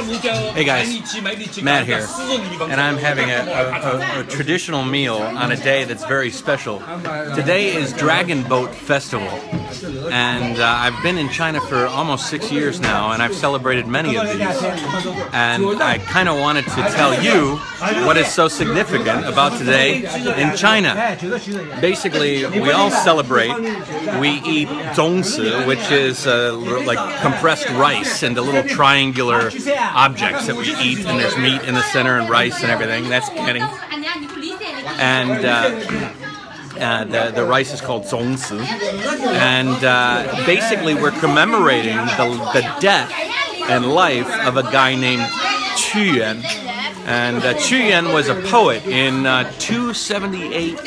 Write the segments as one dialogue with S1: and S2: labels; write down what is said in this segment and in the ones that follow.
S1: Hey guys, Matt here, and I'm having a traditional meal on a day that's very special. Today is Dragon Boat Festival, and I've been in China for almost 6 years now, and I've celebrated many of these. And I kind of wanted to tell you what is so significant about today in China. Basically, we all celebrate. We eat zongzi, which is like compressed rice into little triangular objects that we eat, and there's meat in the center and rice and everything. That's Kenny. And the rice is called zongzi. And basically we're commemorating the death and life of a guy named Quyuan. And Quyuan was a poet in 278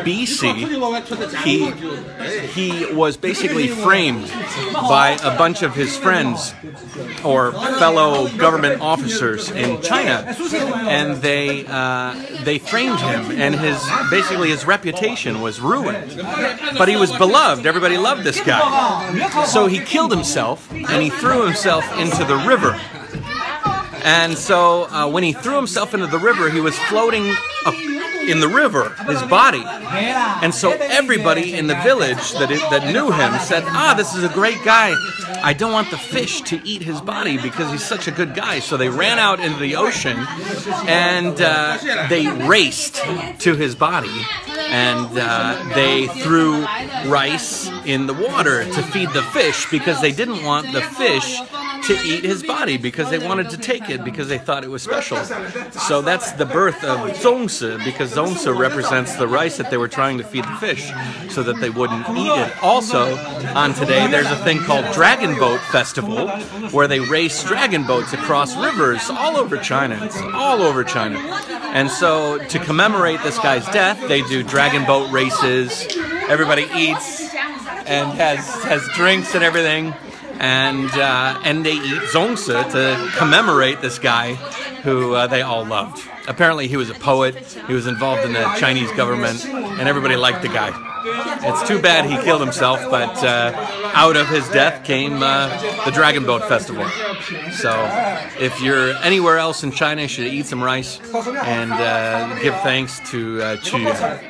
S1: BC. He was basically framed by a bunch of his friends or fellow government officers in China, and they framed him, and basically his reputation was ruined. But he was beloved; everybody loved this guy. So he killed himself, and he threw himself into the river. And so when he threw himself into the river, he was floating in the river, his body. And so everybody in the village that knew him said, this is a great guy. I don't want the fish to eat his body because he's such a good guy. So they ran out into the ocean and they raced to his body. And they threw rice in the water to feed the fish because they didn't want the fish to eat his body, because they wanted to take it because they thought it was special. So that's the birth of zongzi, because zongzi represents the rice that they were trying to feed the fish so that they wouldn't eat it. Also, on today, there's a thing called Dragon Boat Festival, where they race dragon boats across rivers all over China. It's all over China. And so to commemorate this guy's death, they do dragon boat races. Everybody eats and has drinks and everything. And they eat zongzi to commemorate this guy who they all loved. Apparently he was a poet, he was involved in the Chinese government, and everybody liked the guy. It's too bad he killed himself, but out of his death came the Dragon Boat Festival. So if you're anywhere else in China, you should eat some rice and give thanks to Quyuan.